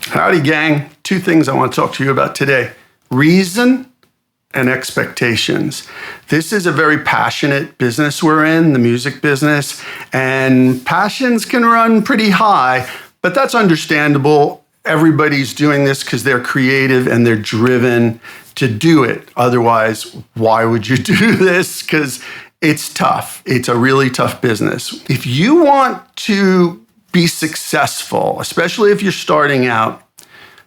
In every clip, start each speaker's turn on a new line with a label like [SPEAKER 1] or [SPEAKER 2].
[SPEAKER 1] Howdy, gang. Two things I want to talk to you about today. Reason and expectations. This is a very passionate business we're in, the music business, and passions can run pretty high, but that's understandable. Everybody's doing this because they're creative and they're driven to do it. Otherwise, why would you do this? Because it's tough. It's a really tough business. If you want to be successful, especially if you're starting out,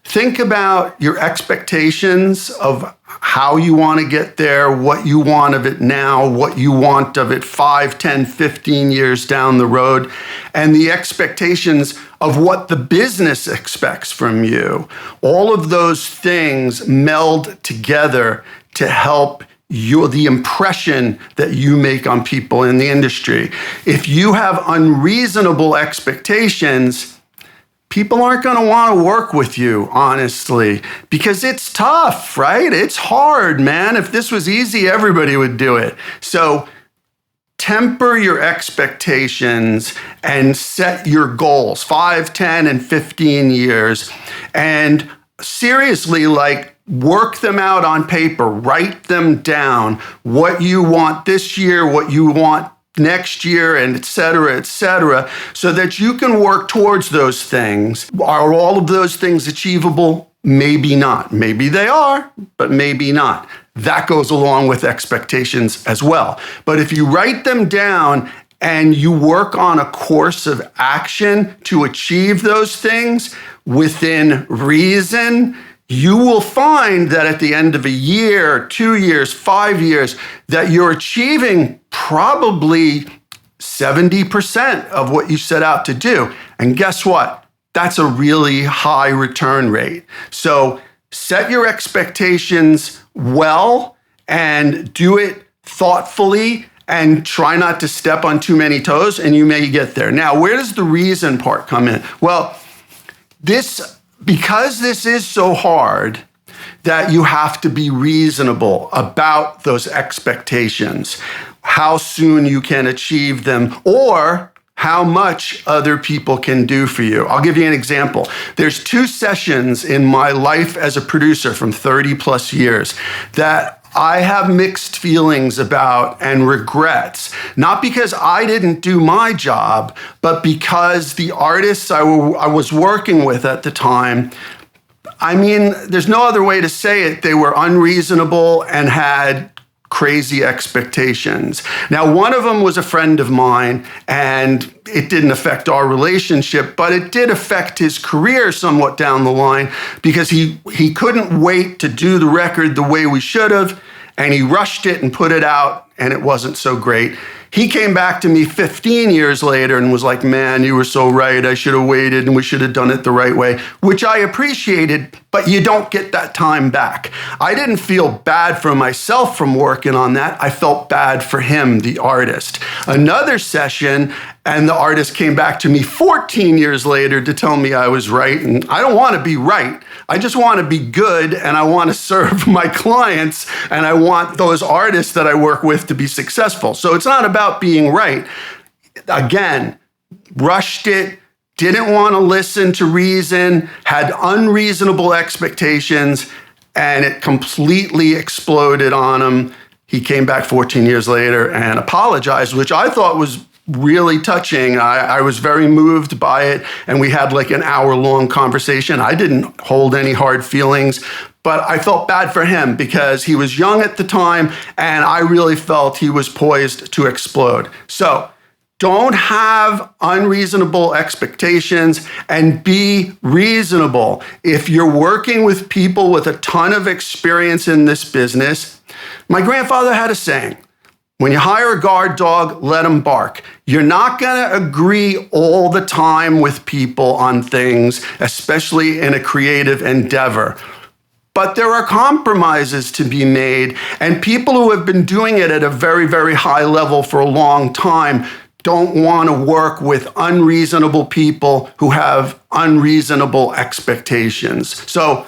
[SPEAKER 1] think about your expectations of how you want to get there, what you want of it now, what you want of it 5, 10, 15 years down the road, and the expectations of what the business expects from you. All of those things meld together to help the impression that you make on people in the industry. If you have unreasonable expectations, people aren't going to want to work with you, honestly, because it's tough, right? It's hard, man. If this was easy, everybody would do it. So temper your expectations and set your goals, 5, 10, and 15 years. And seriously, work them out on paper, write them down, what you want this year, what you want next year, and et cetera, so that you can work towards those things. Are all of those things achievable? Maybe not. Maybe they are, but maybe not. That goes along with expectations as well. But if you write them down and you work on a course of action to achieve those things within reason, you will find that at the end of a year, 2 years, 5 years, that you're achieving probably 70% of what you set out to do. And guess what? That's a really high return rate. So set your expectations well and do it thoughtfully and try not to step on too many toes, and you may get there. Now, where does the reason part come in? Well, because this is so hard, that you have to be reasonable about those expectations, how soon you can achieve them, or how much other people can do for you. I'll give you an example. There's 2 sessions in my life as a producer from 30 plus years that I have mixed feelings about and regrets, not because I didn't do my job, but because the artists I was working with at the time, I mean, there's no other way to say it, they were unreasonable and had crazy expectations. Now, one of them was a friend of mine, and it didn't affect our relationship, but it did affect his career somewhat down the line because he couldn't wait to do the record the way we should have, and he rushed it and put it out, and it wasn't so great. He came back to me 15 years later and was like, man, you were so right. I should have waited and we should have done it the right way, which I appreciated, but you don't get that time back. I didn't feel bad for myself from working on that. I felt bad for him, the artist. Another session, and the artist came back to me 14 years later to tell me I was right. And I don't want to be right. I just want to be good, and I want to serve my clients, and I want those artists that I work with to be successful. So it's not about being right. Again, rushed it, didn't want to listen to reason, had unreasonable expectations, and it completely exploded on him. He came back 14 years later and apologized, which I thought was really touching. I was very moved by it, and we had like an hour-long conversation. I didn't hold any hard feelings, but I felt bad for him because he was young at the time, and I really felt he was poised to explode. So don't have unreasonable expectations and be reasonable. If you're working with people with a ton of experience in this business, my grandfather had a saying, when you hire a guard dog, let him bark. You're not going to agree all the time with people on things, especially in a creative endeavor. But there are compromises to be made, and people who have been doing it at a very, very high level for a long time don't want to work with unreasonable people who have unreasonable expectations. So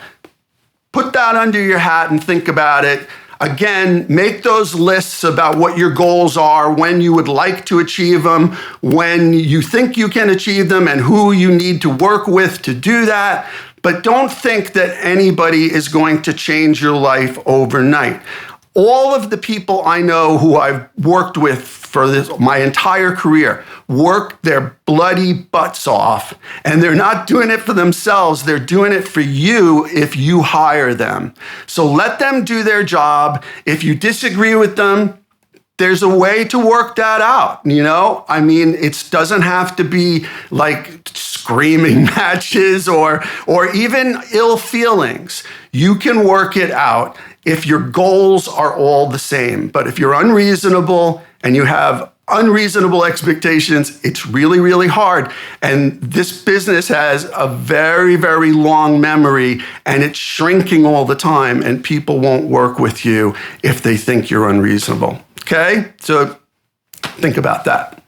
[SPEAKER 1] put that under your hat and think about it. Again, make those lists about what your goals are, when you would like to achieve them, when you think you can achieve them, and who you need to work with to do that. but don't think that anybody is going to change your life overnight. All of the people I know who I've worked with for my entire career work their bloody butts off, and they're not doing it for themselves. They're doing it for you if you hire them. So let them do their job. If you disagree with them, there's a way to work that out, I mean, it doesn't have to be like screaming matches or even ill feelings. You can work it out if your goals are all the same. But if you're unreasonable and you have unreasonable expectations, it's really, really hard. And this business has a very, very long memory, and it's shrinking all the time, and people won't work with you if they think you're unreasonable. Okay? So think about that.